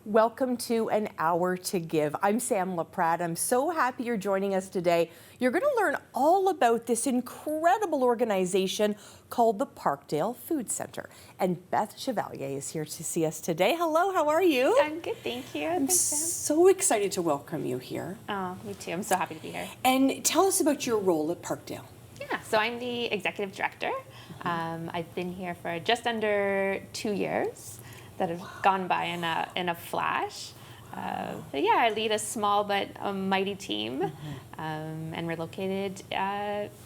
Welcome to An Hour to Give. I'm Sam Laprade. I'm so happy you're joining us today. You're going to learn all about this incredible organization called the Parkdale Food Centre. And Beth Chevalier is here to see us today. Hello, how are you? I'm good, thank you. I'm Thanks, Sam. so excited to welcome you here. Oh, me too. I'm so happy to be here. And tell us about your role at Parkdale. Yeah, so I'm the executive director. I've been here for just under 2 years. That have gone by in a flash. But yeah, I lead a small but mighty team, and we're located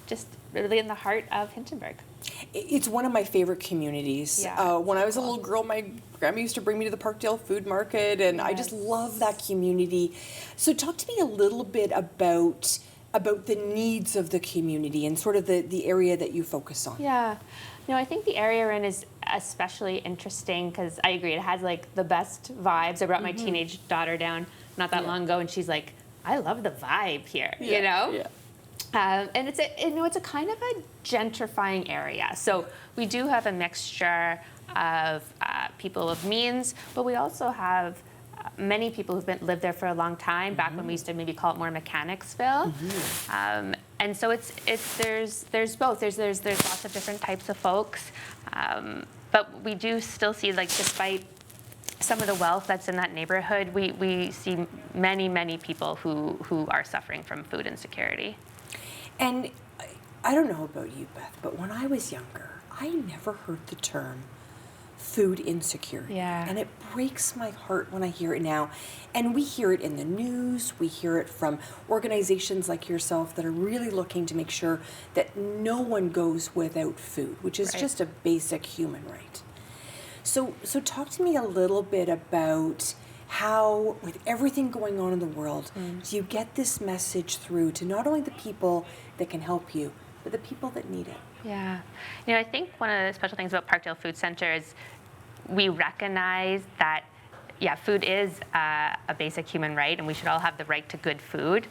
just really in the heart of Hintonburg. It's one of my favorite communities. Yeah, when I was a little girl, my grandma used to bring me to the Parkdale Food Market, and I just love that community. So talk to me a little bit about the needs of the community and sort of the area that you focus on. Yeah, I think the area we're in is especially interesting because I agree, it has like the best vibes. I brought my teenage daughter down not that long ago, and she's like, I love the vibe here, you know? Yeah. And it's a kind of a gentrifying area. So we do have a mixture of people of means, but we also have many people who've lived there for a long time, back when we used to maybe call it more Mechanicsville. And so there's both. There's lots of different types of folks. But we do still see, like, despite some of the wealth that's in that neighborhood, we see many people who are suffering from food insecurity. And I don't know about you, Beth, but when I was younger, I never heard the term food insecurity. Yeah. And it breaks my heart when I hear it now. And we hear it in the news, we hear it from organizations like yourself that are really looking to make sure that no one goes without food, which is just a basic human right. So talk to me a little bit about how, with everything going on in the world, do you get this message through to not only the people that can help you, but the people that need it? Yeah. I think one of the special things about Parkdale Food Centre is we recognize that, food is a basic human right, and we should all have the right to good food.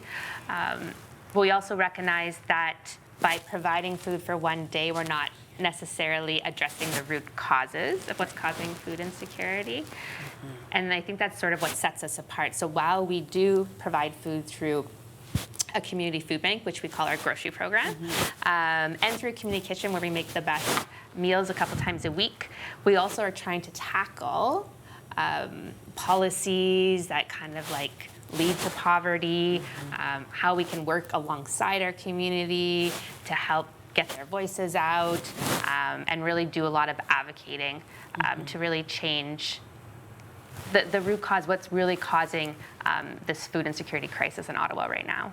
But we also recognize that by providing food for one day, we're not necessarily addressing the root causes of what's causing food insecurity. And I think that's sort of what sets us apart. So while we do provide food through a community food bank, which we call our grocery program, and through a community kitchen where we make the best meals a couple times a week, we also are trying to tackle policies that kind of like lead to poverty, how we can work alongside our community to help get their voices out, and really do a lot of advocating to really change the root cause, what's really causing this food insecurity crisis in Ottawa right now.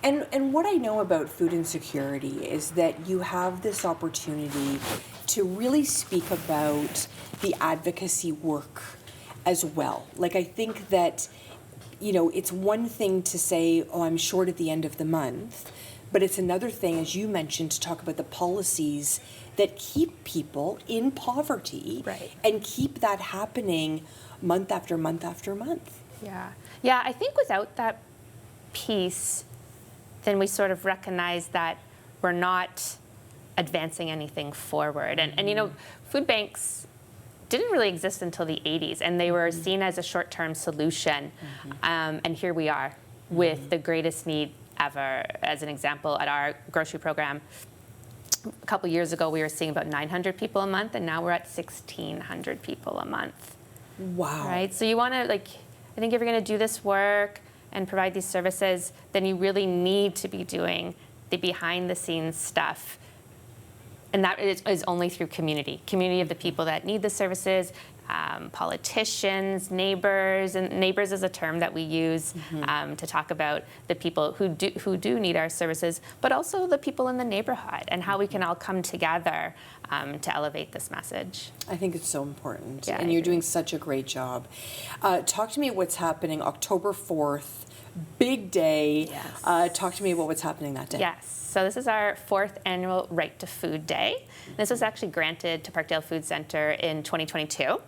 And what I know about food insecurity is that you have this opportunity to really speak about the advocacy work as well. Like, I think that, it's one thing to say, oh, I'm short at the end of the month, but it's another thing, as you mentioned, to talk about the policies that keep people in poverty and keep that happening month after month after month. Yeah, I think without that piece, then we sort of recognize that we're not advancing anything forward. And food banks didn't really exist until the 80s, and they were seen as a short-term solution. And here we are with the greatest need ever. As an example, at our grocery program, a couple years ago, we were seeing about 900 people a month, and now we're at 1,600 people a month. Wow. Right? So you want to, I think if you're going to do this work and provide these services, then you really need to be doing the behind-the-scenes stuff. And that is only through community of the people that need the services, politicians, neighbors, and neighbors is a term that we use to talk about the people who do need our services, but also the people in the neighborhood and how we can all come together to elevate this message. I think it's so important, yeah, and you're doing such a great job. Talk to me what's happening October 4th, big day. Yes. Talk to me about what's happening that day. Yes. So this is our 4th annual Right to Food Day. This was actually granted to Parkdale Food Centre in 2022.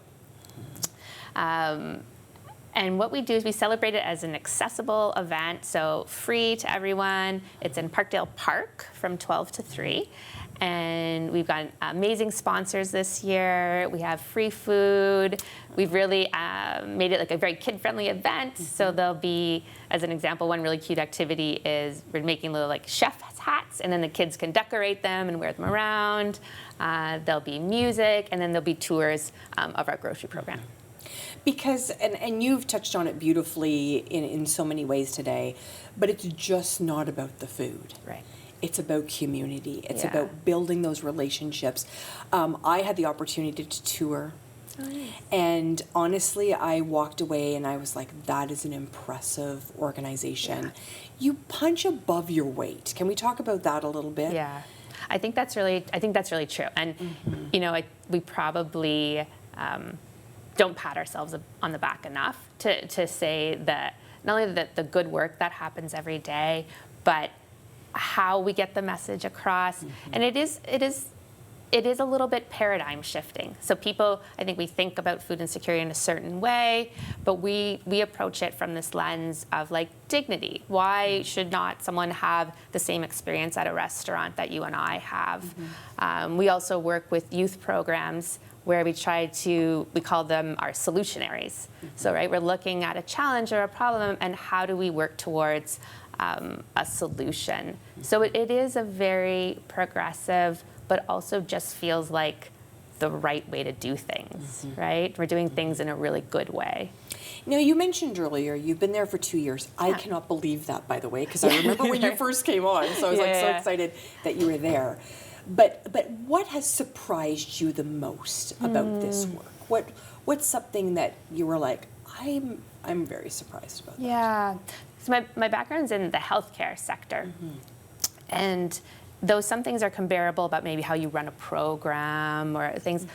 And what we do is we celebrate it as an accessible event, so free to everyone. It's in Parkdale Park from 12 to 3. And we've got amazing sponsors this year. We have free food. We've really made it like a very kid-friendly event. So there'll be, as an example, one really cute activity is we're making little like chef hats, and then the kids can decorate them and wear them around. There'll be music, and then there'll be tours of our grocery program. Because, and you've touched on it beautifully in so many ways today, but it's just not about the food. Right. It's about community. It's Yeah. about building those relationships. I had the opportunity to tour. Oh, nice. And honestly, I walked away and I was like, that is an impressive organization. Yeah. You punch above your weight. Can we talk about that a little bit? Yeah, I think that's really true. And you know, we probably don't pat ourselves on the back enough to say that not only the good work that happens every day, but how we get the message across. And it is a little bit paradigm shifting. So people, I think we think about food insecurity in a certain way, but we approach it from this lens of like dignity. Why should not someone have the same experience at a restaurant that you and I have? We also work with youth programs where we call them our solutionaries. So, right, we're looking at a challenge or a problem and how do we work towards a solution. So it is a very progressive, but also just feels like the right way to do things, right? We're doing things in a really good way. Now, you mentioned earlier you've been there for 2 years. I cannot believe that, by the way, because I remember when you first came on, so I was so excited that you were there. But what has surprised you the most about this work? What's something that you were like, I'm very surprised about that? Yeah. So my background's in the healthcare sector. And though some things are comparable about maybe how you run a program or things,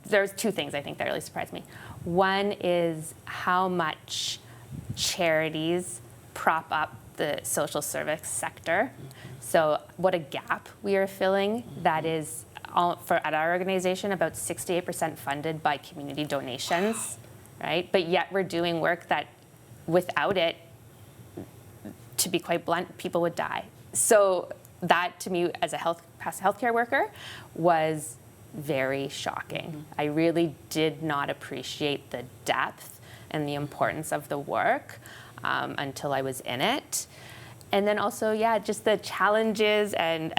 there's two things I think that really surprised me. One is how much charities prop up the social service sector. So what a gap we are filling that is at our organization about 68% funded by community donations, right? But yet we're doing work that without it, to be quite blunt, people would die. So that to me as a past healthcare worker was very shocking. I really did not appreciate the depth and the importance of the work until I was in it. And then also, just the challenges and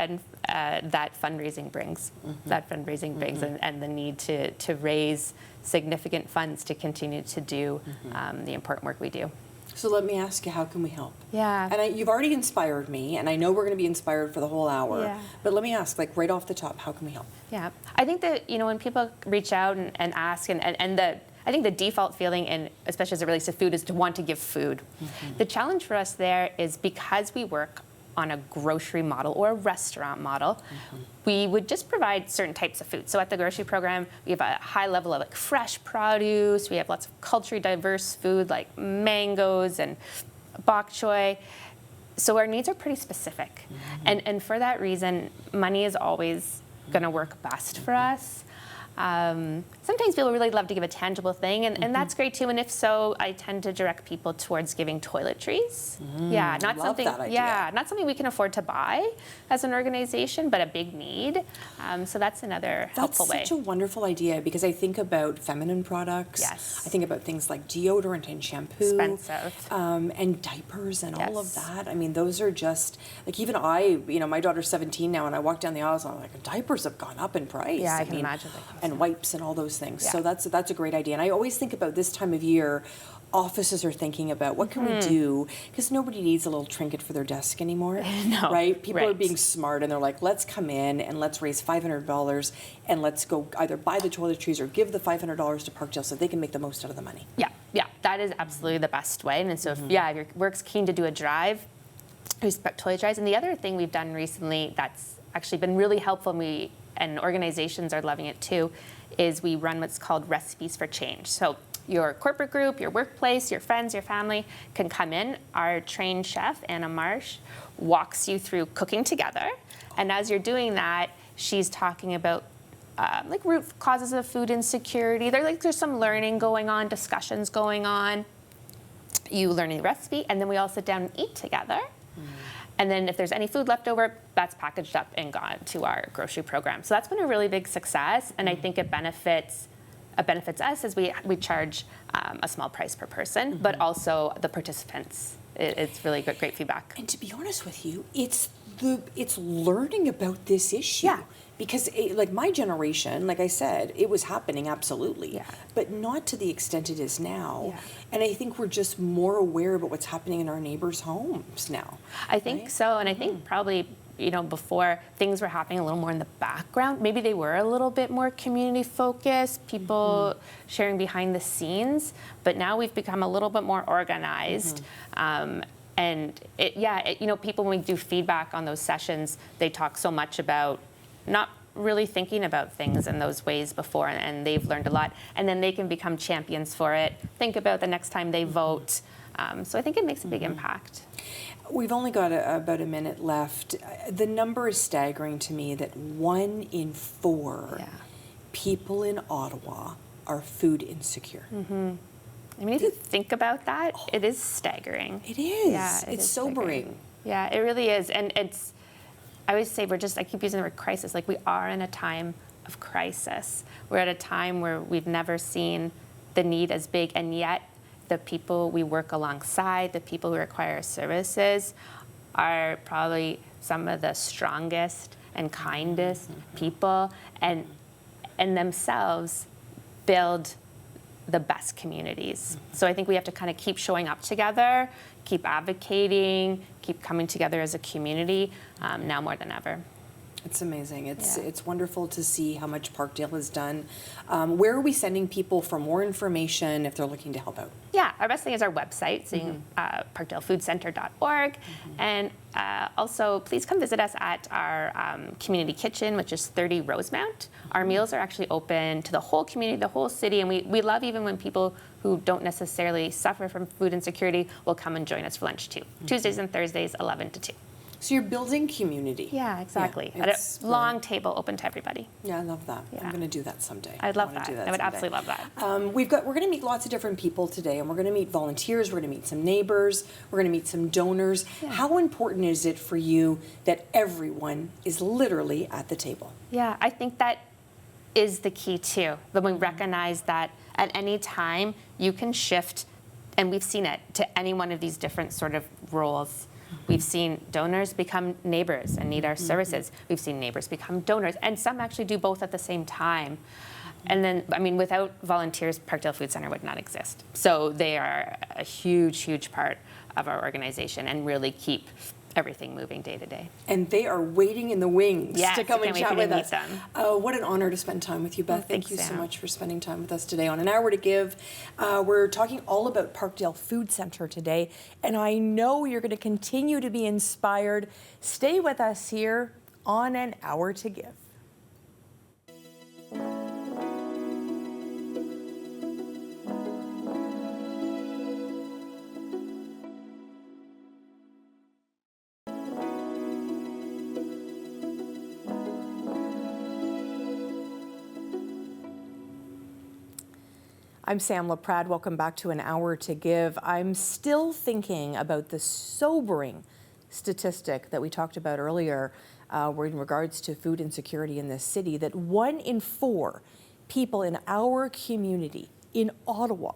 that fundraising brings. And the need to raise significant funds to continue to do the important work we do. So let me ask you, how can we help? Yeah. And you've already inspired me, and I know we're going to be inspired for the whole hour. Yeah. But let me ask, like right off the top, how can we help? Yeah. I think that, when people reach out and ask, I think the default feeling, and especially as it relates to food, is to want to give food. The challenge for us there is because we work on a grocery model or a restaurant model, we would just provide certain types of food. So at the grocery program, we have a high level of like fresh produce. We have lots of culturally diverse food like mangoes and bok choy. So our needs are pretty specific. And for that reason, money is always going to work best for us. Sometimes people really love to give a tangible thing, and that's great too. And if so, I tend to direct people towards giving toiletries. Not something we can afford to buy as an organization, but a big need. So that's another helpful way. That's such a wonderful idea, because I think about feminine products. Yes. I think about things like deodorant and shampoo. Expensive. And diapers and all of that. I mean, those are just, like even my daughter's 17 now, and I walk down the aisles and I'm like, diapers have gone up in price. Yeah, I can imagine. And wipes and all those things. Yeah. So that's a great idea. And I always think about this time of year, offices are thinking about what can we do, because nobody needs a little trinket for their desk anymore. No. Right? People are being smart, and they're like, let's come in and let's raise $500 and let's go either buy the toiletries or give the $500 to Parkdale so they can make the most out of the money. Yeah, that is absolutely the best way. And so if your work's keen to do a drive, respect toilet drives. And the other thing we've done recently that's actually been really helpful, and organizations are loving it too, is we run what's called Recipes for Change. So your corporate group, your workplace, your friends, your family can come in. Our trained chef, Anna Marsh, walks you through cooking together. And as you're doing that, she's talking about root causes of food insecurity. There's some learning going on, discussions going on. You learn the recipe, and then we all sit down and eat together. And then if there's any food left over, that's packaged up and gone to our grocery program. So that's been a really big success, and I think it benefits us as we charge a small price per person, but also the participants. It's really great feedback. And to be honest with you, it's learning about this issue. Yeah. Because like my generation, like I said, it was happening absolutely, Yeah. but not to the extent it is now. Yeah. And I think we're just more aware about what's happening in our neighbors' homes now. I think so, and I think probably, before things were happening a little more in the background. Maybe they were a little bit more community focused, people sharing behind the scenes, but now we've become a little bit more organized. And people, when we do feedback on those sessions, they talk so much about not really thinking about things in those ways before, and they've learned a lot. And then they can become champions for it, think about the next time they vote. So I think it makes a big impact. We've only got about a minute left. The number is staggering to me that 1 in 4 people in Ottawa are food insecure. I mean, if you think about that, it is staggering. It is. Yeah, it's is sobering. staggering. Yeah, it really is. And I always say I keep using the word crisis, like we are in a time of crisis. We're at a time where we've never seen the need as big, and yet the people we work alongside, the people who require our services, are probably some of the strongest and kindest people, and themselves build the best communities. So I think we have to kind of keep showing up together, keep advocating, keep coming together as a community, now more than ever. It's amazing. It's wonderful to see how much Parkdale has done. Where are we sending people for more information if they're looking to help out? Yeah, our best thing is our website, so parkdalefoodcentre.org. And also, please come visit us at our community kitchen, which is 30 Rosemount. Our meals are actually open to the whole community, the whole city, and we love even when people who don't necessarily suffer from food insecurity will come and join us for lunch too. Tuesdays and Thursdays, 11 to 2. So you're building community. Yeah, exactly. Yeah, at a long table open to everybody. Yeah, I love that. Yeah. I'm going to do that someday. I'd love that. I would absolutely love that. We're going to meet lots of different people today, and we're going to meet volunteers, we're going to meet some neighbors, we're going to meet some donors. Yeah. How important is it for you that everyone is literally at the table? Yeah, I think that is the key too. That we recognize that at any time you can shift, and we've seen it, to any one of these different sort of roles. We've seen donors become neighbors and need our services. We've seen neighbors become donors, and some actually do both at the same time. And then, I mean, without volunteers, Parkdale Food Centre would not exist. So they are a huge, huge part of our organization and really keep everything moving day to day. And they are waiting in the wings to come and chat with us. What an honor to spend time with you, Beth. Thank you so much for spending time with us today on An Hour to Give. We're talking all about Parkdale Food Centre today, and I know you're going to continue to be inspired. Stay with us here on An Hour to Give. I'm Sam Laprade. Welcome back to An Hour to Give. I'm still thinking about the sobering statistic that we talked about earlier in regards to food insecurity in this city, that 1 in 4 people in our community in Ottawa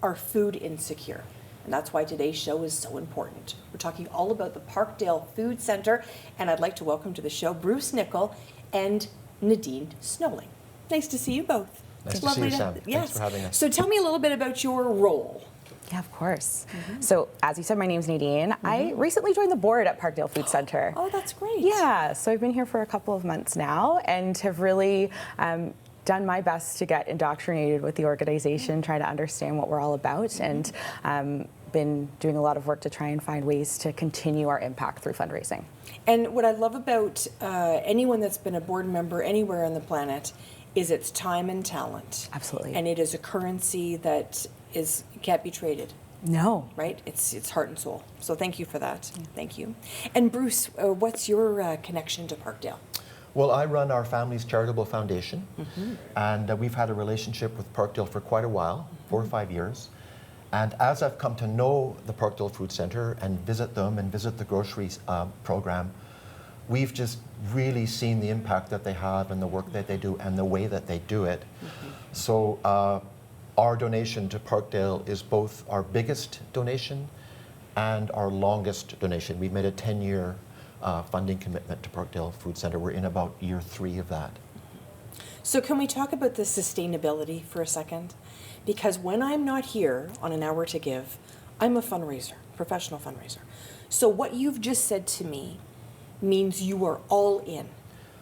are food insecure. And that's why today's show is so important. We're talking all about the Parkdale Food Centre, and I'd like to welcome to the show Bruce Nickel and Nadine Snowling. Nice to see you both. Nice to see you, Sam. Yes. Thanks for having us. So tell me a little bit about your role. Yeah, of course. So as you said, my name's Nadine. I recently joined the board at Parkdale Food Centre. Oh, that's great. Yeah, so I've been here for a couple of months now and have really done my best to get indoctrinated with the organization, try to understand what we're all about, and been doing a lot of work to try and find ways to continue our impact through fundraising. And what I love about anyone that's been a board member anywhere on the planet is its time and talent. Absolutely. And it is a currency that can't be traded. No. Right? It's heart and soul. So thank you for that. Yeah. Thank you. And Bruce, what's your connection to Parkdale? Well, I run our family's charitable foundation, and we've had a relationship with Parkdale for quite a while, 4 or 5 years. And as I've come to know the Parkdale Food Centre and visit them and visit the groceries program, we've just really seen the impact that they have and the work that they do and the way that they do it. So our donation to Parkdale is both our biggest donation and our longest donation. We've made a 10-year funding commitment to Parkdale Food Centre. We're in about year 3 of that. So can we talk about the sustainability for a second? Because when I'm not here on An Hour to Give, I'm a fundraiser, professional fundraiser. So what you've just said to me means you are all in.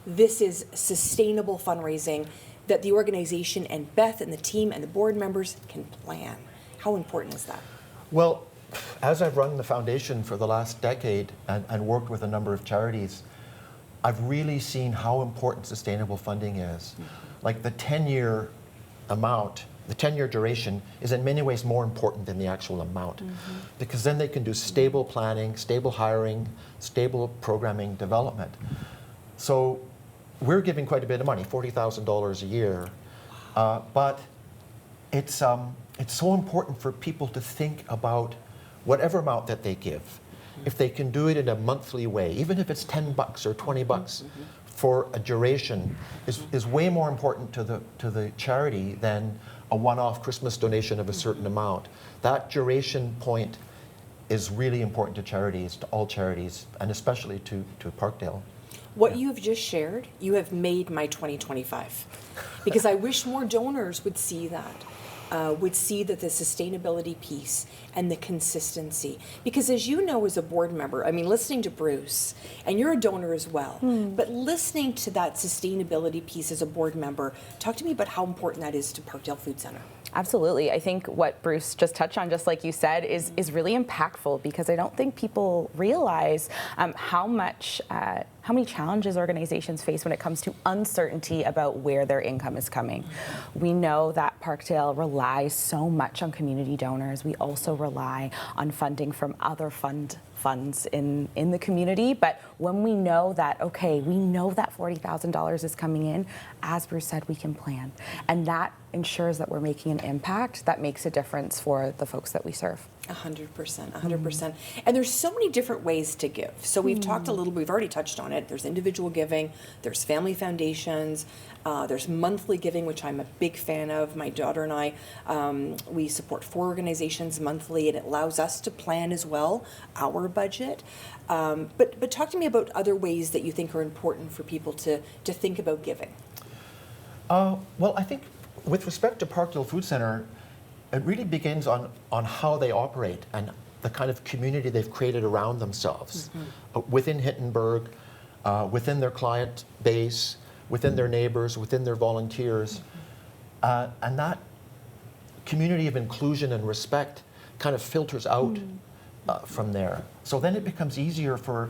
This is sustainable fundraising that the organization and Beth and the team and the board members can plan. How important is that? Well, as I've run the foundation for the last decade and worked with a number of charities, I've really seen how important sustainable funding is. Like the 10-year amount, the 10-year duration is in many ways more important than the actual amount, because then they can do stable planning, stable hiring, stable programming development. So we're giving quite a bit of money, $40,000 a year, but it's so important for people to think about whatever amount that they give. If they can do it in a monthly way, even if it's $10 or $20 for a duration, is way more important to the charity than a one-off Christmas donation of a certain amount. That duration point is really important to charities, to all charities, and especially to Parkdale. What you have just shared, you have made my 2025. Because I wish more donors would see that. Would see that the sustainability piece and the consistency. Because as you know as a board member, I mean, listening to Bruce, and you're a donor as well, but listening to that sustainability piece as a board member, talk to me about how important that is to Parkdale Food Centre. Absolutely. I think what Bruce just touched on, just like you said, is really impactful, because I don't think people realize how many challenges organizations face when it comes to uncertainty about where their income is coming. We know that Parkdale relies so much on community donors. We also rely on funding from other funds in the community. But when we know that, okay, we know that $40,000 is coming in, as Bruce said, we can plan. And that ensures that we're making an impact that makes a difference for the folks that we serve. 100%, 100%. And there's so many different ways to give. So we've talked a little, we've already touched on it. There's individual giving, there's family foundations, there's monthly giving, which I'm a big fan of. My daughter and I, we support 4 organizations monthly, and it allows us to plan as well our budget. But talk to me about other ways that you think are important for people to think about giving. Well, I think with respect to Parkdale Food Centre, it really begins on how they operate and the kind of community they've created around themselves, within Hittenberg, within their client base, within their neighbors, within their volunteers. And that community of inclusion and respect kind of filters out from there. So then it becomes easier for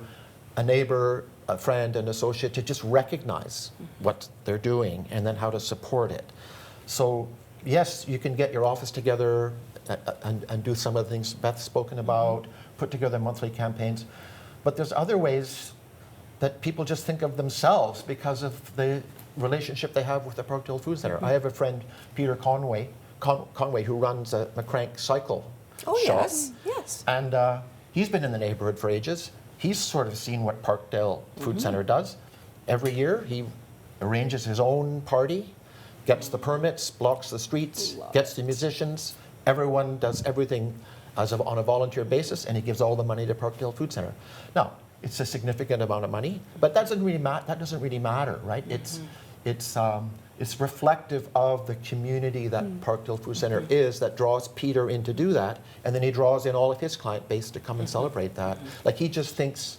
a neighbor, a friend, an associate to just recognize what they're doing and then how to support it. So yes, you can get your office together and do some of the things Beth's spoken about, put together monthly campaigns, but there's other ways that people just think of themselves because of the relationship they have with the Parkdale Food Centre. I have a friend, Peter Conway, who runs a McCrank cycle shop. Yes. And he's been in the neighborhood for ages. He's sort of seen what Parkdale Food Centre does. Every year he arranges his own party, gets the permits, blocks the streets, gets the musicians. Everyone does everything on a volunteer basis, and he gives all the money to Parkdale Food Centre. Now, it's a significant amount of money, but that doesn't really matter, right? It's reflective of the community that Parkdale Food Centre is, that draws Peter in to do that, and then he draws in all of his client base to come and celebrate that. Like, he just thinks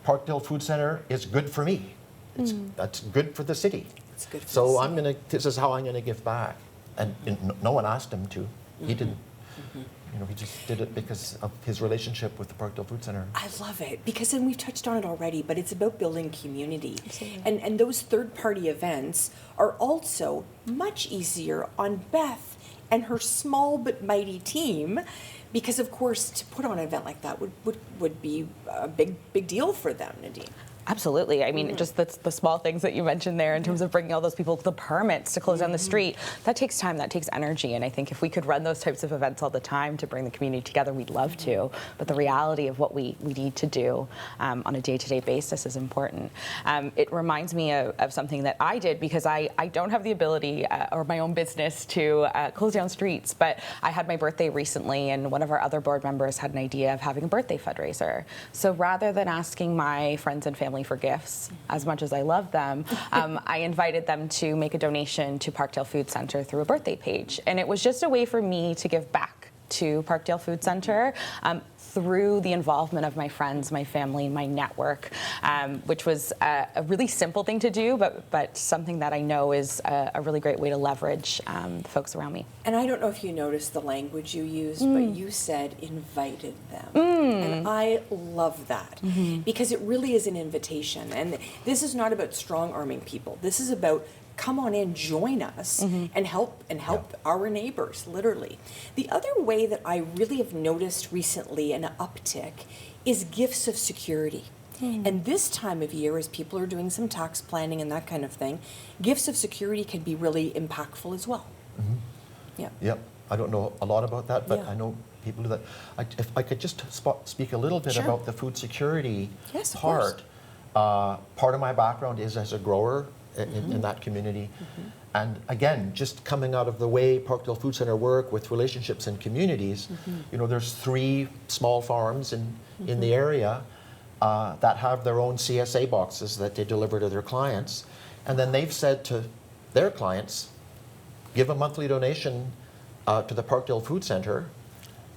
Parkdale Food Centre is good for me. That's good for the city. It's good for So the city. this is how I'm gonna give back. And no one asked him to. He didn't. You know, he just did it because of his relationship with the Parkdale Food Centre. I love it, because, and we've touched on it already, but it's about building community. Absolutely. And those third-party events are also much easier on Beth and her small but mighty team, because of course to put on an event like that would be a big deal for them, Nadine. Absolutely. I mean, just the small things that you mentioned there in terms of bringing all those people, the permits to close down the street, that takes time, that takes energy. And I think if we could run those types of events all the time to bring the community together, we'd love to. But the reality of what we need to do on a day-to-day basis is important. It reminds me of something that I did because I don't have the ability or my own business to close down streets. But I had my birthday recently, and one of our other board members had an idea of having a birthday fundraiser. So rather than asking my friends and family for gifts, as much as I love them, I invited them to make a donation to Parkdale Food Centre through a birthday page. And it was just a way for me to give back to Parkdale Food Centre through the involvement of my friends, my family, my network, which was a really simple thing to do, but something that I know is a really great way to leverage the folks around me. And I don't know if you noticed the language you used, but you said invited them. And I love that because it really is an invitation. And this is not about strong-arming people. This is about come on in, join us, and help our neighbors, literally. The other way that I really have noticed recently an uptick is gifts of security. And this time of year, as people are doing some tax planning and that kind of thing, gifts of security can be really impactful as well. Yeah. Yep. I don't know a lot about that, but I know people do that. If I could just speak a little bit about the food security part. Part of my background is as a grower in that community. And again, just coming out of the way Parkdale Food Centre work with relationships and communities, you know, there's 3 small farms in the area that have their own CSA boxes that they deliver to their clients. And then they've said to their clients, give a monthly donation to the Parkdale Food Centre.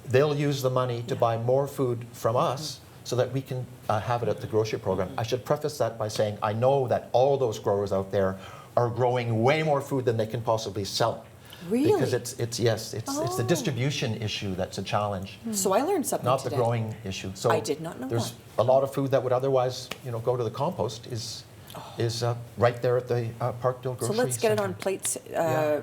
They'll use the money to buy more food from us so that we can have it at the grocery program. I should preface that by saying I know that all those growers out there are growing way more food than they can possibly sell. Really? Because it's the distribution issue that's a challenge. So I learned something Not today. the growing issue. So I did not know there's that. a lot of food that would otherwise, you know, go to the compost is right there at the Parkdale Grocery So let's get it Centre. on plates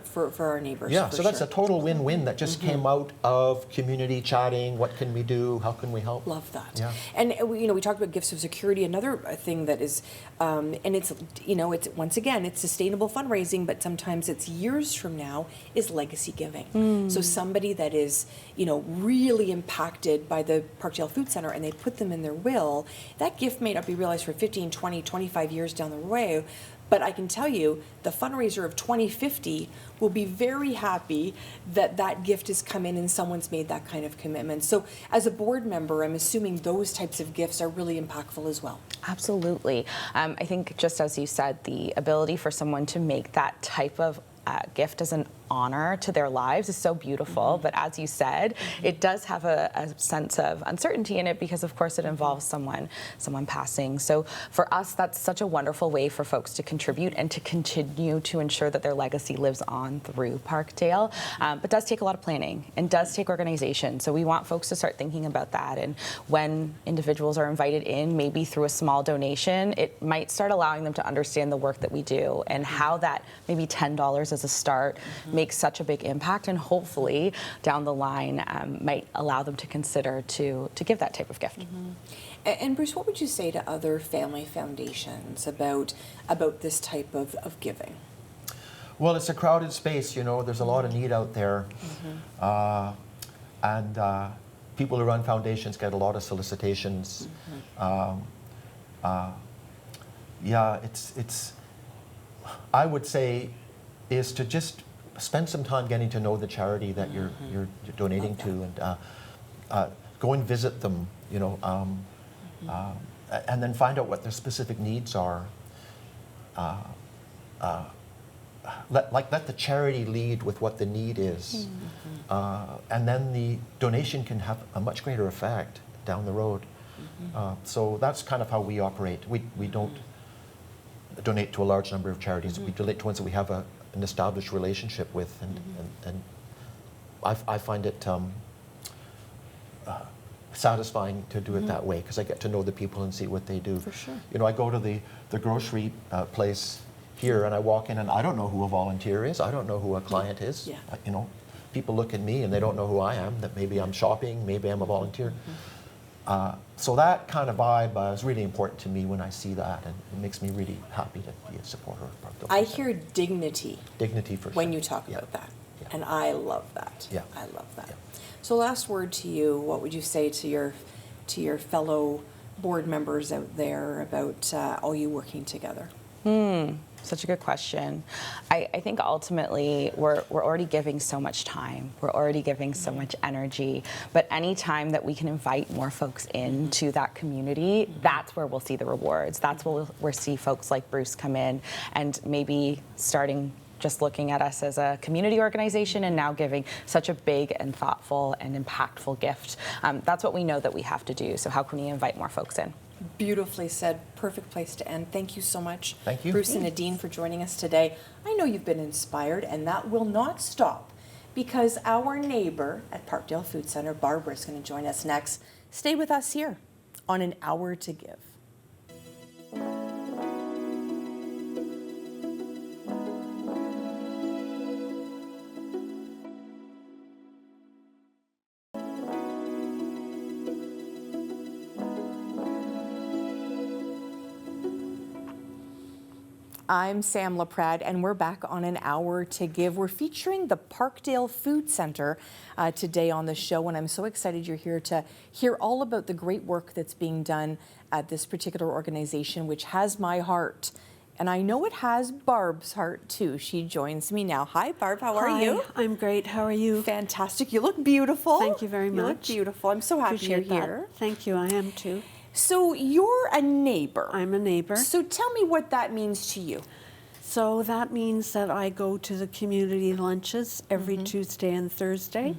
for our neighbors. Yeah, for so that's sure. a total win-win that just came out of community chatting. What can we do? How can we help? Love that. Yeah. And we talked about gifts of security. Another thing that is, and it's it's once again it's sustainable fundraising, but sometimes it's years from now is legacy giving. So somebody that is really impacted by the Parkdale Food Centre and they put them in their will, that gift may not be realized for 15, 20, 25 years down the way. But I can tell you, the fundraiser of 2050 will be very happy that that gift has come in and someone's made that kind of commitment. So as a board member, I'm assuming those types of gifts are really impactful as well. Absolutely. I think just as you said, the ability for someone to make that type of gift as an honor to their lives is so beautiful, but as you said, it does have a sense of uncertainty in it because of course it involves someone passing. So for us, that's such a wonderful way for folks to contribute and to continue to ensure that their legacy lives on through Parkdale, but does take a lot of planning and does take organization. So we want folks to start thinking about that, and when individuals are invited in, maybe through a small donation, it might start allowing them to understand the work that we do and how that maybe $10 as a start makes such a big impact, and hopefully down the line might allow them to consider to give that type of gift. And Bruce, what would you say to other family foundations about this type of giving? Well, it's a crowded space, there's a lot of need out there. And people who run foundations get a lot of solicitations. It's I would say is to just spend some time getting to know the charity that you're donating to, and go and visit them, and then find out what their specific needs are. Let the charity lead with what the need is, and then the donation can have a much greater effect down the road. So that's kind of how we operate. We don't donate to a large number of charities. We donate to ones that we have an established relationship with, and I find it satisfying to do it that way, because I get to know the people and see what they do. For sure. I go to the grocery place here, and I walk in, and I don't know who a volunteer is. I don't know who a client is. Yeah. People look at me and they don't know who I am, that maybe I'm shopping, maybe I'm a volunteer. So that kind of vibe is really important to me when I see that, and it makes me really happy to be a supporter of Parkdale. I hear dignity dignity for when sure. you talk Yeah. about that. Yeah. And I love that. Yeah. I love that. Yeah. So last word to you, what would you say to your fellow board members out there about all you working together? Such a good question. I think ultimately we're already giving so much time. We're already giving so much energy. But any time that we can invite more folks into that community, that's where we'll see the rewards. That's where we'll see folks like Bruce come in and maybe starting just looking at us as a community organization and now giving such a big and thoughtful and impactful gift. That's what we know that we have to do. So how can we invite more folks in? Beautifully said. Perfect place to end. Thank you so much, Thank you. Bruce and Nadine, for joining us today. I know you've been inspired, and that will not stop because our neighbor at Parkdale Food Centre, Barbara, is going to join us next. Stay with us here on An Hour to Give. I'm Sam Laprade, and we're back on An Hour to Give. We're featuring the Parkdale Food Centre today on the show, and I'm so excited you're here to hear all about the great work that's being done at this particular organization, which has my heart. And I know it has Barb's heart too. She joins me now. Hi, Barb. How are you? Hi, I'm great. How are you? Fantastic. You look beautiful. Thank you very You look much. beautiful. I'm so happy Appreciate you're that. here. Thank you. I am too. So you're a neighbor. I'm a neighbor. So tell me what that means to you. So that means that I go to the community lunches every Tuesday and Thursday.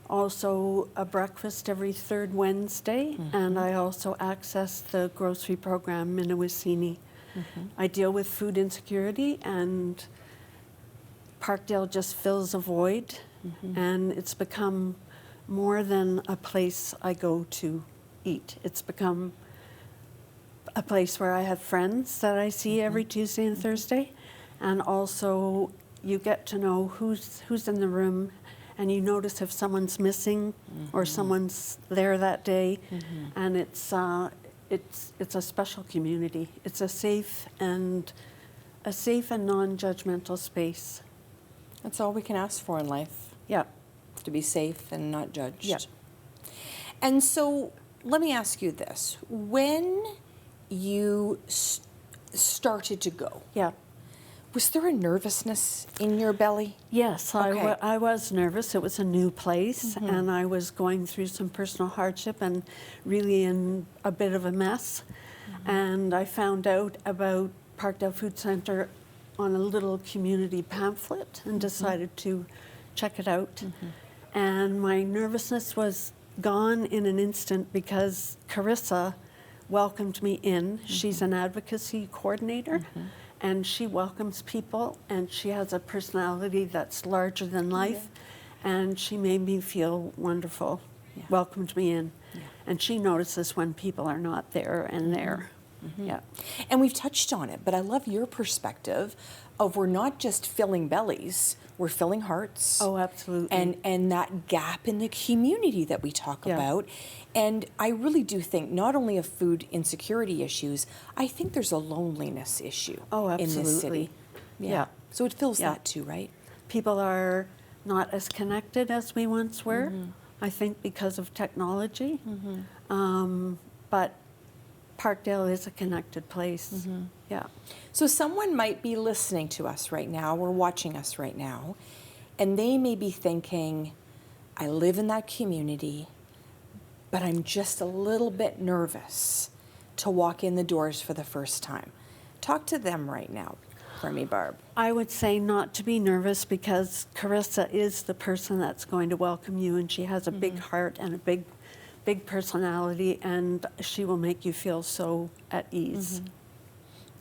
Also a breakfast every third Wednesday. And I also access the grocery program Minnewassini. I deal with food insecurity, and Parkdale just fills a void. And it's become more than a place I go to eat. It's become a place where I have friends that I see every Tuesday and Thursday, and also you get to know who's in the room, and you notice if someone's missing or someone's there that day, and it's a special community. It's a safe and non-judgmental space. That's all we can ask for in life, Yeah. to be safe and not judged. Yeah. And so let me ask you this. When you started to go, Yeah. was there a nervousness in your belly? Yes, Okay. I was nervous. It was a new place, and I was going through some personal hardship and really in a bit of a mess. And I found out about Parkdale Food Centre on a little community pamphlet and decided to check it out. And my nervousness was gone in an instant because Carissa welcomed me in. She's an advocacy coordinator. And she welcomes people, and she has a personality that's larger than life, and she made me feel wonderful, welcomed me in. And she notices when people are not there and there. Yeah. And we've touched on it, but I love your perspective of we're not just filling bellies, we're filling hearts. Oh, absolutely. And that gap in the community that we talk Yeah. about. And I really do think not only of food insecurity issues, I think there's a loneliness issue Oh, in this absolutely. city. Yeah. So it fills Yeah. that too, right? People are not as connected as we once were, I think because of technology. But Parkdale is a connected place. Yeah. So someone might be listening to us right now or watching us right now, and they may be thinking, I live in that community, but I'm just a little bit nervous to walk in the doors for the first time. Talk to them right now for me, Barb. I would say not to be nervous because Carissa is the person that's going to welcome you, and she has a big heart and a big personality, and she will make you feel so at ease.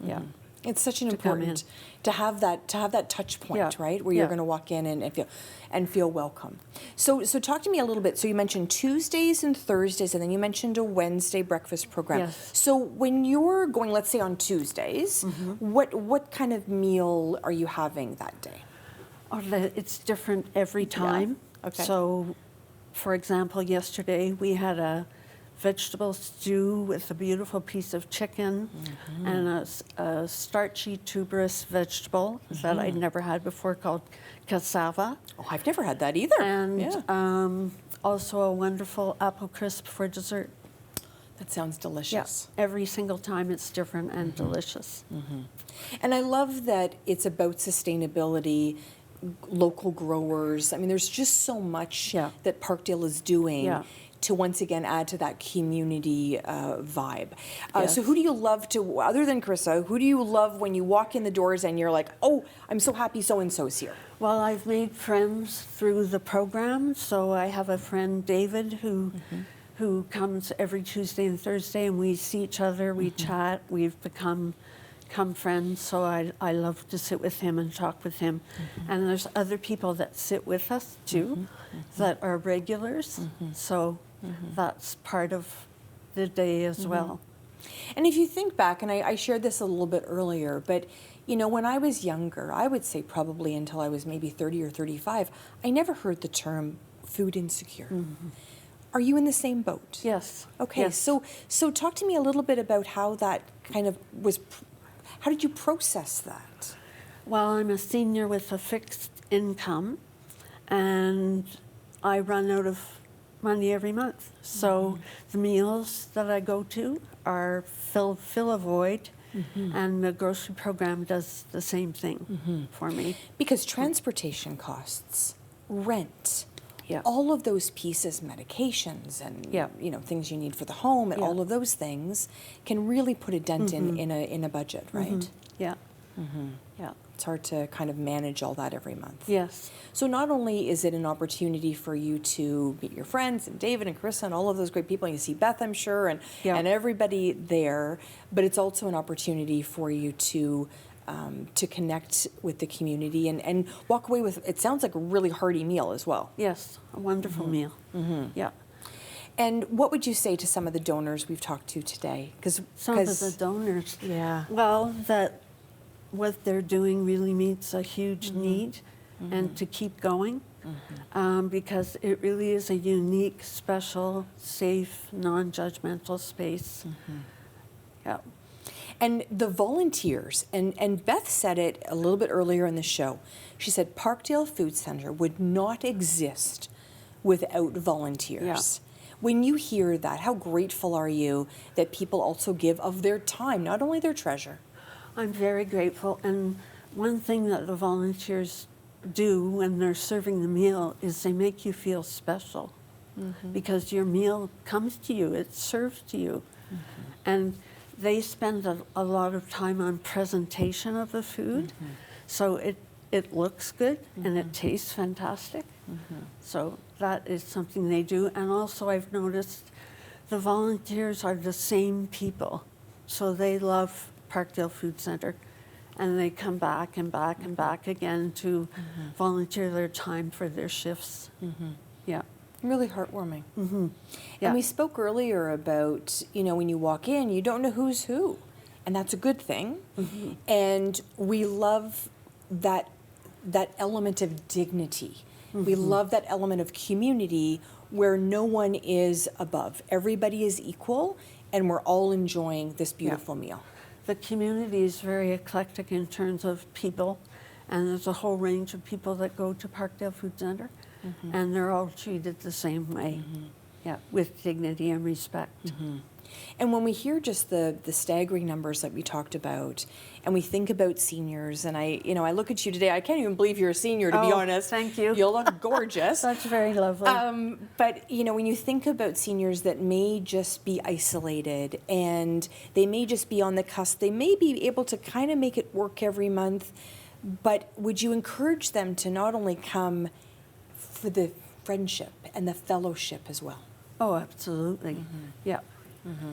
Yeah. It's such an To come important to have that touch point, Yeah. right? Where you're Yeah. going to walk in and feel welcome. So talk to me a little bit. So you mentioned Tuesdays and Thursdays, and then you mentioned a Wednesday breakfast program. Yes. So when you're going, let's say on Tuesdays, what kind of meal are you having that day? It's different every time. Okay. So, for example, yesterday we had a vegetable stew with a beautiful piece of chicken and a starchy tuberous vegetable that I'd never had before called cassava. Oh, I've never had that either. And yeah. also a wonderful apple crisp for dessert. That sounds delicious. Yeah, every single time it's different and delicious. And I love that it's about sustainability, local growers. I mean, there's just so much Yeah. that Parkdale is doing Yeah. to once again add to that community vibe. Yes. So who do you love to, other than Carissa, who do you love when you walk in the doors and you're like, oh, I'm so happy so-and-so's here? Well, I've made friends through the program. So I have a friend, David, who comes every Tuesday and Thursday, and we see each other, we chat, we've become friends. So I love to sit with him and talk with him. And there's other people that sit with us too, that are regulars. So that's part of the day as well. And if you think back, and I shared this a little bit earlier, but you know, when I was younger, I would say probably until I was maybe 30 or 35, I never heard the term food insecure. Are you in the same boat? Yes. Okay, Yes. so talk to me a little bit about how that kind of was, how did you process that? Well, I'm a senior with a fixed income, and I run out of money every month. So the meals that I go to are fill a void, and the grocery program does the same thing for me. Because transportation costs, rent, Yeah. all of those pieces, medications and Yeah. you know, things you need for the home and Yeah. all of those things can really put a dent in a budget, right? Yeah. Yeah. It's hard to kind of manage all that every month. Yes. So not only is it an opportunity for you to meet your friends and David and Carissa and all of those great people, and you see Beth, I'm sure, and Yeah. and everybody there, but it's also an opportunity for you to connect with the community and walk away with, it sounds like a really hearty meal as well. Yes. A wonderful meal. Yeah. And what would you say to some of the donors we've talked to today? Some of the donors. Yeah. Well, that what they're doing really meets a huge need, and to keep going, because it really is a unique, special, safe, non-judgmental space. Yeah. And the volunteers, and Beth said it a little bit earlier in the show. She said Parkdale Food Centre would not exist without volunteers. When you hear that, how grateful are you that people also give of their time, not only their treasure? I'm very grateful. And one thing that the volunteers do when they're serving the meal is they make you feel special, because your meal comes to you, it's served to you. And they spend a lot of time on presentation of the food, so it looks good and it tastes fantastic. So that is something they do. And also I've noticed the volunteers are the same people, so they love Parkdale Food Centre, and they come back and back and back again to volunteer their time for their shifts. Yeah. Really heartwarming. Yeah. And we spoke earlier about, you know, when you walk in, you don't know who's who. And that's a good thing. And we love that element of dignity. We love that element of community where no one is above. Everybody is equal, and we're all enjoying this beautiful meal. The community is very eclectic in terms of people, and there's a whole range of people that go to Parkdale Food Centre, and they're all treated the same way, yeah, with dignity and respect. And when we hear just the staggering numbers that we talked about, and we think about seniors, and I look at you today, I can't even believe you're a senior, to be Oh, honest. thank you. You look gorgeous. That's very lovely. But, you know, when you think about seniors that may just be isolated and they may just be on the cusp, they may be able to kind of make it work every month, but would you encourage them to not only come for the friendship and the fellowship as well? Oh, absolutely. Yeah.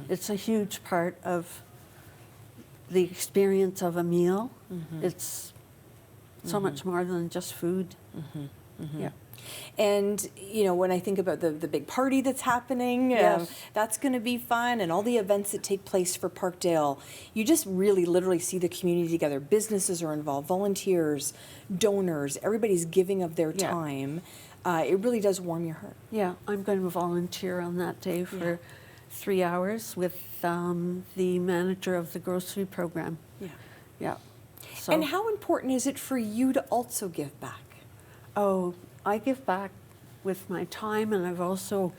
It's a huge part of the experience of a meal. It's so much more than just food. Yeah. And, you know, when I think about the big party that's happening, Yes. that's going to be fun, and all the events that take place for Parkdale, you just really literally see the community together. Businesses are involved, volunteers, donors, everybody's giving of their Yeah. time. It really does warm your heart. Yeah, I'm going to volunteer on that day for 3 hours with the manager of the grocery program. Yeah. Yeah. So, And how important is it for you to also give back? oh, I give back with my time, and I've also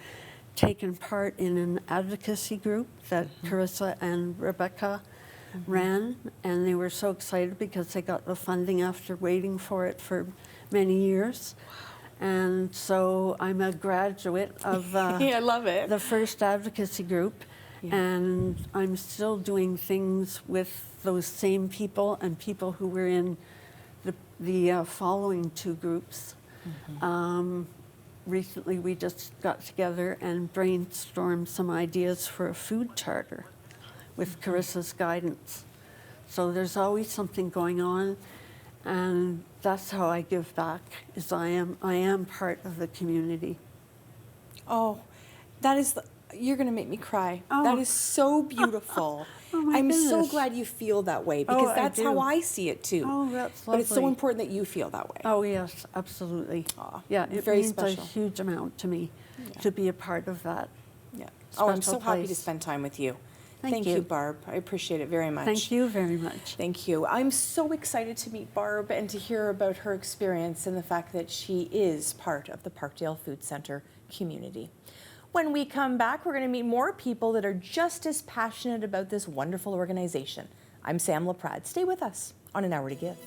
taken part in an advocacy group that Carissa and Rebecca ran, and they were so excited because they got the funding after waiting for it for many years. And so I'm a graduate of I love it. the first advocacy group, and I'm still doing things with those same people and people who were in the following two groups. Recently, we just got together and brainstormed some ideas for a food charter with Carissa's guidance. So there's always something going on, and that's how I give back. Is I am part of the community. Oh, you're going to make me cry. Oh. That is so beautiful. Oh my I'm so goodness. glad you feel that way because I that's how do. I see it too. Oh, that's But it's so lovely. important that you feel that way. Oh yes, absolutely. Aw, Yeah, it very means special. a huge amount to me to be a part of that. Yeah. Oh, I'm Special so happy to place. spend time with you. Thank you, you. Barb. I appreciate it very much. Thank you very much. Thank you. I'm so excited to meet Barb and to hear about her experience and the fact that she is part of the Parkdale Food Centre community. When we come back, we're going to meet more people that are just as passionate about this wonderful organization. I'm Sam Laprade. Stay with us on An Hour to Give.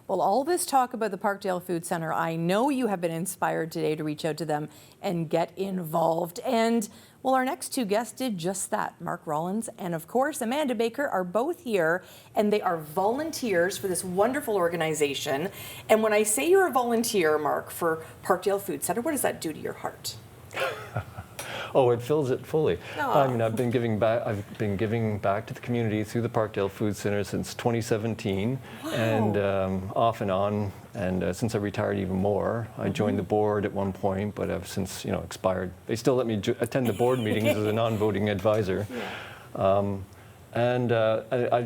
Well, all this talk about the Parkdale Food Centre, I know you have been inspired today to reach out to them and get involved. And, well, our next two guests did just that. Mark Rollins and, of course, Amanda Baker are both here, and they are volunteers for this wonderful organization. And when I say you're a volunteer, Mark, for Parkdale Food Centre, what does that do to your heart? Oh, it fills it fully. Aw. I mean, I've been giving back to the community through the Parkdale Food Centre since 2017, and off and on. And since I retired, even more. I joined the board at one point, but I've since expired. They still let me attend the board meetings as a non-voting advisor. I've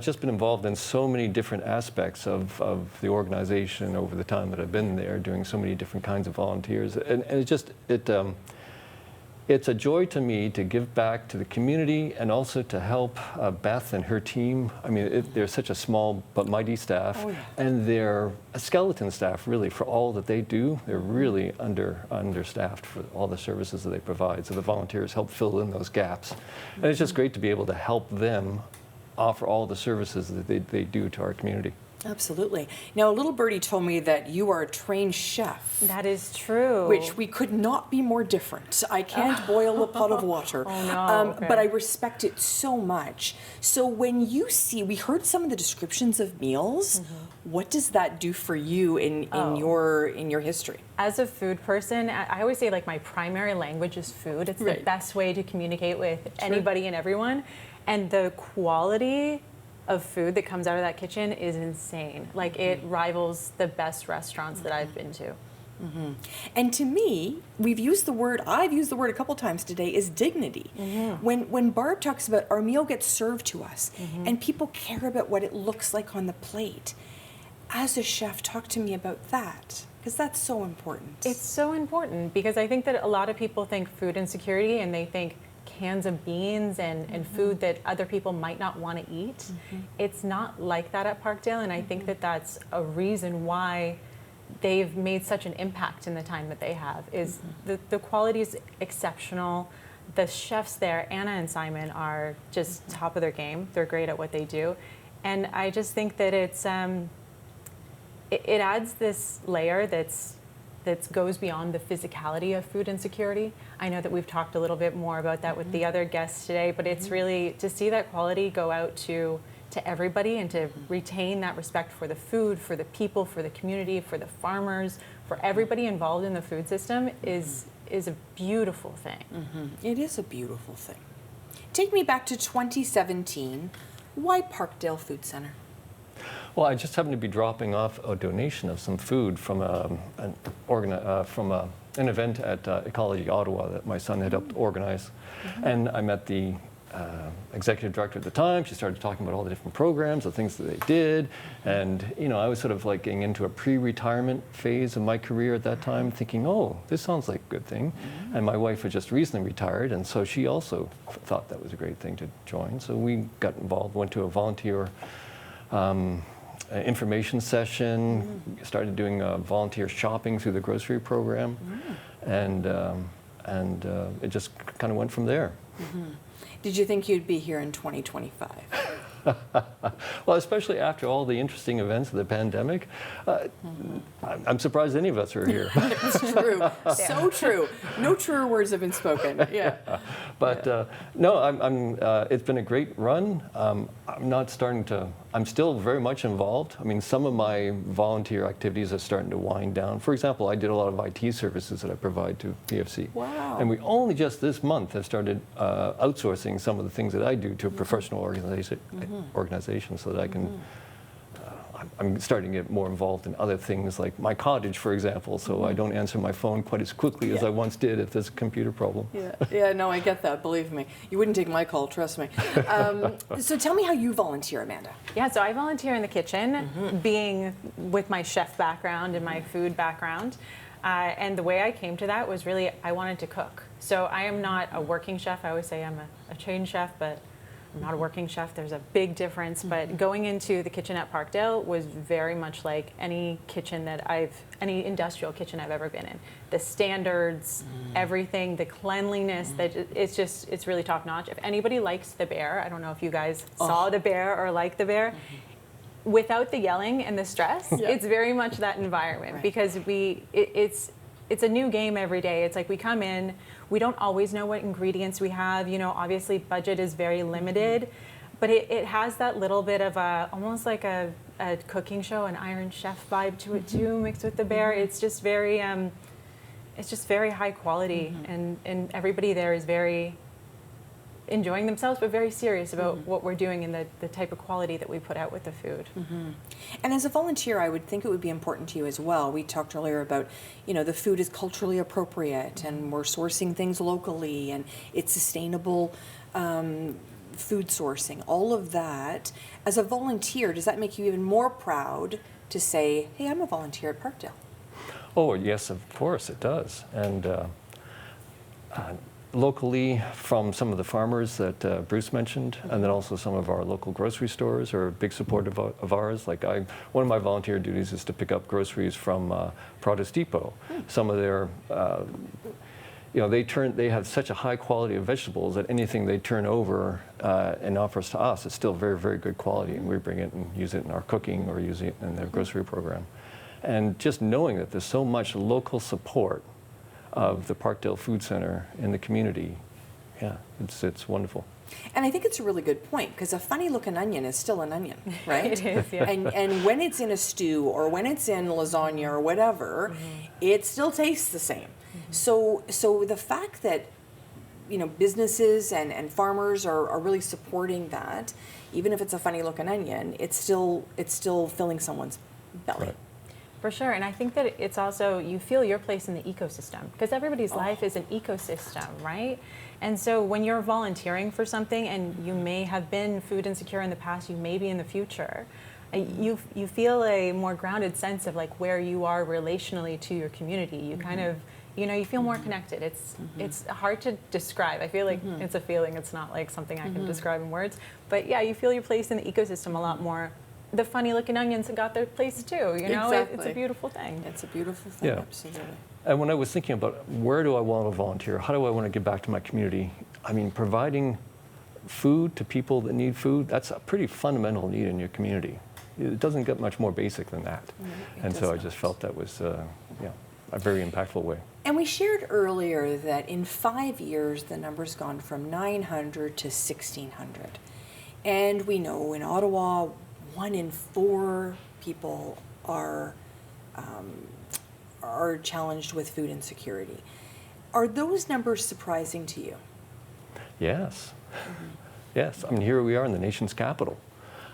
just been involved in so many different aspects of the organization over the time that I've been there, doing so many different kinds of volunteers, and it's a joy to me to give back to the community and also to help Beth and her team. I mean, they're such a small but mighty staff, and they're a skeleton staff, really, for all that they do. They're really understaffed for all the services that they provide, so the volunteers help fill in those gaps. And it's just great to be able to help them offer all the services that they do to our community. Absolutely. Now, a little birdie told me that you are a trained chef. That is true. Which we could not be more different. I can't boil a pot of water. Oh, no. Okay. But I respect it so much. So when you we heard some of the descriptions of meals. What does that do for you in your history? As a food person, I always say like my primary language is food. It's the best way to communicate with anybody and everyone. And the quality of food that comes out of that kitchen is insane. Like it rivals the best restaurants that I've been to. And to me, I've used the word a couple times today, is dignity. When Barb talks about our meal gets served to us and people care about what it looks like on the plate, as a chef, talk to me about that, because that's so important. It's so important because I think that a lot of people think food insecurity and they think cans of beans and food that other people might not want to eat. It's not like that at Parkdale, and I think that that's a reason why they've made such an impact in the time that they have. Is the quality is exceptional. The chefs there, Anna and Simon, are just top of their game. They're great at what they do, and I just think that it adds this layer that goes beyond the physicality of food insecurity. I know that we've talked a little bit more about that with the other guests today, but it's really to see that quality go out to everybody and to retain that respect for the food, for the people, for the community, for the farmers, for everybody involved in the food system is a beautiful thing. It is a beautiful thing. Take me back to 2017. Why Parkdale Food Centre? Well, I just happened to be dropping off a donation of some food from a an event at Ecology Ottawa that my son had helped organize. And I met the executive director at the time. She started talking about all the different programs, the things that they did. And, you know, I was sort of like getting into a pre-retirement phase of my career at that time, thinking, oh, this sounds like a good thing. And my wife had just recently retired, and so she also thought that was a great thing to join. So we got involved, went to a volunteer information session, started doing volunteer shopping through the grocery program, and it just kind of went from there. Did you think you'd be here in 2025? Well, especially after all the interesting events of the pandemic, I'm surprised any of us are here. It's true. So true. No truer words have been spoken. Yeah. But no, it's been a great run. I'm still very much involved. I mean, some of my volunteer activities are starting to wind down. For example, I did a lot of IT services that I provide to PFC. Wow. And we only just this month have started outsourcing some of the things that I do to a professional organization so that I can, I'm starting to get more involved in other things like my cottage, for example, so I don't answer my phone quite as quickly as I once did if there's a computer problem. Yeah, no, I get that, believe me. You wouldn't take my call, trust me. So tell me how you volunteer, Amanda. Yeah, so I volunteer in the kitchen, being with my chef background and my food background. And the way I came to that was really, I wanted to cook. So I am not a working chef. I always say I'm a trained chef, but I'm not a working chef. There's a big difference. But going into the kitchen at Parkdale was very much like any kitchen any industrial kitchen I've ever been in. The standards, everything, the cleanliness, it's really top notch. If anybody likes the bear, I don't know if you guys saw the bear or like the bear, without the yelling and the stress, it's very much that environment because it's a new game every day. It's like we come in, we don't always know what ingredients we have. You know, obviously budget is very limited, but it has that little bit of almost like a cooking show, an Iron Chef vibe to it too, mixed with the bear. It's just very high quality, and everybody there is very enjoying themselves, but very serious about what we're doing and the type of quality that we put out with the food. And as a volunteer, I would think it would be important to you as well. We talked earlier about, you know, the food is culturally appropriate and we're sourcing things locally and it's sustainable food sourcing, all of that. As a volunteer, does that make you even more proud to say, hey, I'm a volunteer at Parkdale? Oh, yes, of course it does. And locally, from some of the farmers that Bruce mentioned, and then also some of our local grocery stores are a big support of ours. Like one of my volunteer duties is to pick up groceries from Produce Depot. Some of their, you know, they have such a high quality of vegetables that anything they turn over and offers to us is still very, very good quality, and we bring it and use it in our cooking or use it in their grocery program. And just knowing that there's so much local support of the Parkdale Food Centre in the community, yeah, it's wonderful. And I think it's a really good point because a funny looking onion is still an onion, right? It is, yeah. And when it's in a stew or when it's in lasagna or whatever, it still tastes the same. So the fact that, you know, businesses and farmers are really supporting that, even if it's a funny looking onion, it's still filling someone's belly. Right. For sure, and I think that it's also, you feel your place in the ecosystem, because everybody's life is an ecosystem, right? And so when you're volunteering for something, and you may have been food insecure in the past, you may be in the future, you feel a more grounded sense of like where you are relationally to your community. You kind of, you know, you feel more connected. It's hard to describe. I feel like it's a feeling. It's not like something I can describe in words. But yeah, you feel your place in the ecosystem a lot more. The funny looking onions have got their place too, you know? Exactly. It's a beautiful thing. It's a beautiful thing, Yeah. absolutely. And when I was thinking about where do I want to volunteer, how do I want to give back to my community, I mean, providing food to people that need food, that's a pretty fundamental need in your community. It doesn't get much more basic than that. And so I just felt that was a very impactful way. And we shared earlier that in 5 years, the number's gone from 900 to 1,600. And we know in Ottawa, 1 in 4 people are challenged with food insecurity. Are those numbers surprising to you? Yes. Yes. I mean, here we are in the nation's capital.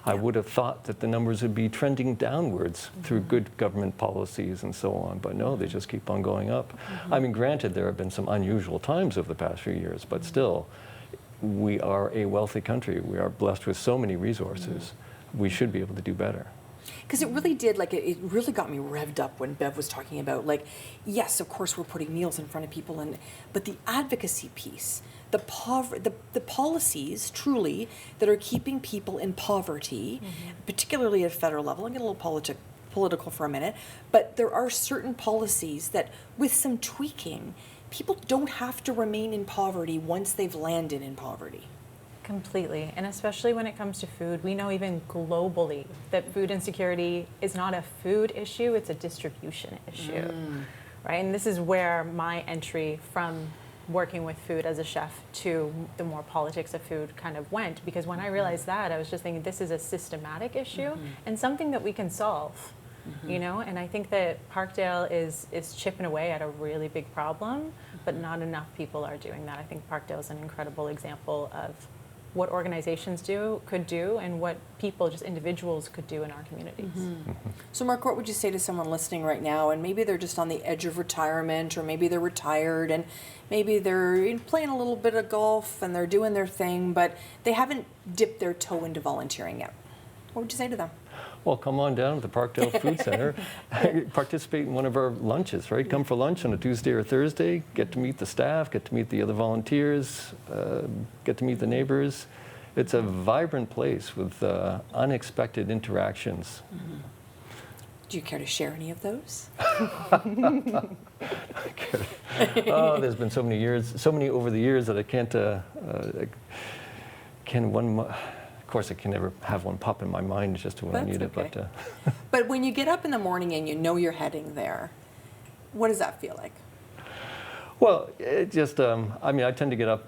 I would have thought that the numbers would be trending downwards through good government policies and so on, but no, they just keep on going up. I mean, granted, there have been some unusual times over the past few years, but still, we are a wealthy country. We are blessed with so many resources. We should be able to do better. Because it really did, like, it really got me revved up when Bev was talking about, like, yes, of course we're putting meals in front of people, but the advocacy piece, the policies, truly, that are keeping people in poverty, particularly at federal level. I'll get a little political for a minute, but there are certain policies that, with some tweaking, people don't have to remain in poverty once they've landed in poverty. Completely, and especially when it comes to food, we know even globally that food insecurity is not a food issue, it's a distribution issue, right? And this is where my entry from working with food as a chef to the more politics of food kind of went, because when I realized that, I was just thinking this is a systematic issue and something that we can solve, you know? And I think that Parkdale is chipping away at a really big problem, but not enough people are doing that. I think Parkdale is an incredible example of what organizations could do and what people, just individuals, could do in our communities. So Mark, what would you say to someone listening right now, and maybe they're just on the edge of retirement, or maybe they're retired, and maybe they're playing a little bit of golf and they're doing their thing, but they haven't dipped their toe into volunteering yet? What would you say to them? Well, come on down to the Parkdale Food Centre, participate in one of our lunches, right? Come for lunch on a Tuesday or Thursday, get to meet the staff, get to meet the other volunteers, get to meet the neighbors. It's a vibrant place with unexpected interactions. Do you care to share any of those? Oh, there's been so many over the years that I can't, of course, I can never have one pop in my mind just to when I need okay. it. But But when you get up in the morning and you know you're heading there, what does that feel like? well, it just I mean, I tend to get up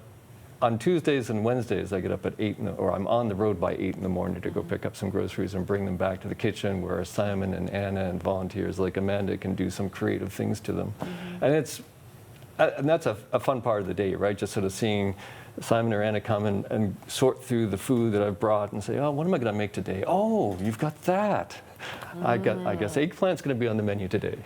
on Tuesdays and Wednesdays. I get up at 8, or I'm on the road by 8 in the morning to go pick up some groceries and bring them back to the kitchen, where Simon and Anna and volunteers like Amanda can do some creative things to them, and that's a fun part of the day, right? Just sort of seeing Simon or Anna come and sort through the food that I've brought and say, oh, what am I going to make today? Oh, you've got that. I guess eggplant's going to be on the menu today.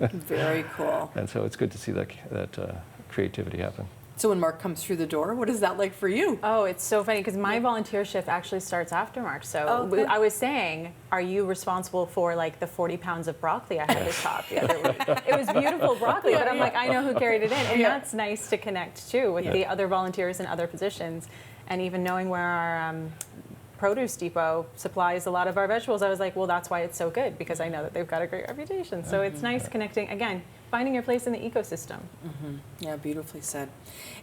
Very cool. And so it's good to see that creativity happen. So when Mark comes through the door, what is that like for you? Oh, it's so funny because my volunteer shift actually starts after Mark. So Okay. I was saying, are you responsible for like the 40 pounds of broccoli I had to chop the other week? It was beautiful broccoli, but I'm like, I know who carried it in. And that's nice to connect too with the other volunteers in other positions. And even knowing where our produce depot supplies a lot of our vegetables, I was like, well, that's why it's so good, because I know that they've got a great reputation. So it's nice connecting, again, finding your place in the ecosystem. Yeah, beautifully said.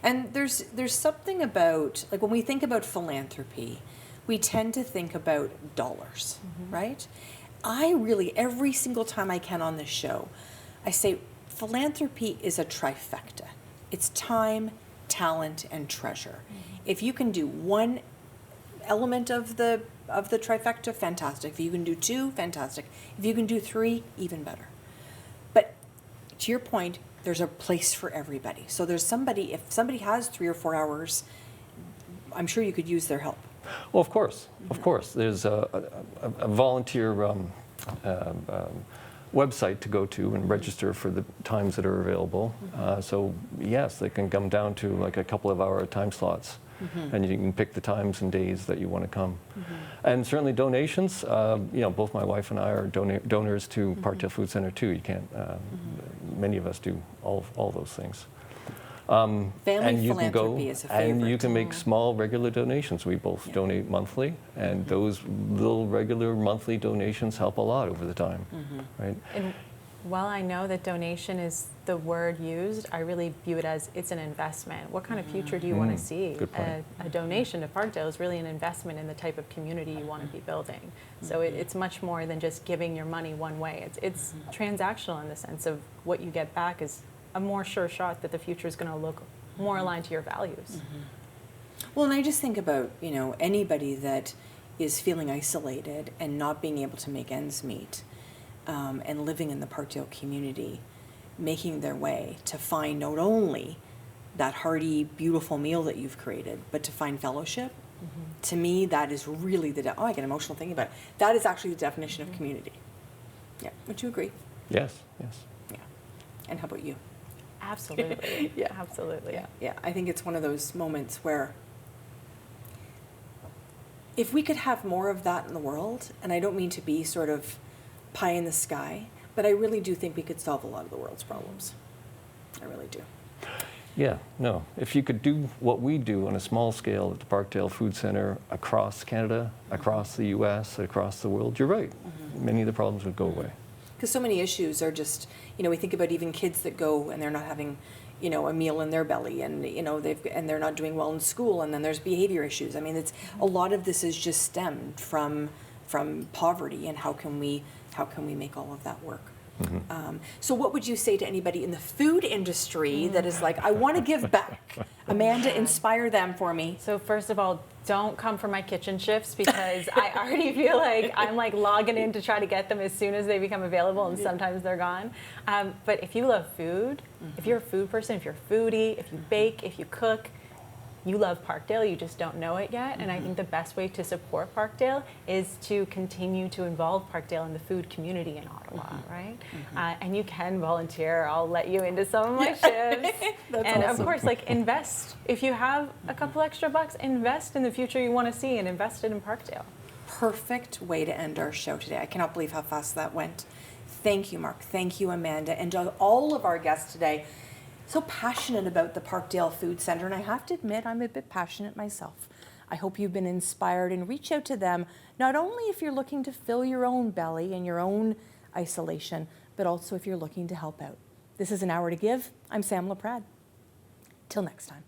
And there's something about, like, when we think about philanthropy, we tend to think about dollars, right? I really, every single time I can on this show, I say philanthropy is a trifecta. It's time, talent, and treasure. If you can do one element of the trifecta, fantastic. If you can do 2, fantastic. If you can do 3, even better. But to your point, there's a place for everybody. So there's somebody, if somebody has 3 or 4 hours, I'm sure you could use their help. Well, of course. There's a volunteer website to go to and register for the times that are available. So yes, they can come down to like a couple of hour time slots. And you can pick the times and days that you want to come. And certainly donations, both my wife and I are donors to Parkdale Food Centre too. You can't, many of us do all those things. Family and you can go philanthropy is a favorite. and you can make small regular donations. We both donate monthly, and those little regular monthly donations help a lot over the time, right? And while I know that donation is the word used, I really view it as it's an investment. What kind of future do you want to see? Good point. A donation to Parkdale is really an investment in the type of community you want to be building. So it's much more than just giving your money one way. It's transactional in the sense of what you get back is a more sure shot that the future is going to look more aligned to your values. Well, and I just think about, anybody that is feeling isolated and not being able to make ends meet, and living in the Parkdale community, making their way to find not only that hearty, beautiful meal that you've created, but to find fellowship To me, that is really I get emotional thinking about it. That is actually the definition of community. Yeah, would you agree? Yes, yes. Yeah. And how about you? Absolutely. Yeah. Absolutely. Yeah, I think it's one of those moments where if we could have more of that in the world, and I don't mean to be sort of pie in the sky, but I really do think we could solve a lot of the world's problems. I really do. Yeah, no. If you could do what we do on a small scale at the Parkdale Food Centre across Canada, across the US, across the world, you're right. Many of the problems would go away. Because so many issues are just, we think about even kids that go and they're not having, a meal in their belly, and they're not doing well in school, and then there's behavior issues. I mean, it's a lot of this is just stemmed from poverty, and how can we make all of that work? So what would you say to anybody in the food industry that is like, I want to give back? Amanda, inspire them for me. So first of all, don't come for my kitchen shifts, because I already feel like I'm like logging in to try to get them as soon as they become available, and sometimes they're gone. But if you love food, if you're a food person, if you're a foodie, if you bake, if you cook, you love Parkdale, you just don't know it yet. And I think the best way to support Parkdale is to continue to involve Parkdale in the food community in Ottawa, right? And you can volunteer. I'll let you into some of my shifts. And awesome. of course, invest. If you have a couple extra bucks, invest in the future you want to see, and invest it in Parkdale. Perfect way to end our show today. I cannot believe how fast that went. Thank you, Mark. Thank you, Amanda. And to all of our guests today, so passionate about the Parkdale Food Centre, and I have to admit I'm a bit passionate myself. I hope you've been inspired, and reach out to them, not only if you're looking to fill your own belly and your own isolation, but also if you're looking to help out. This is An Hour to Give. I'm Sam Laprade. Till next time.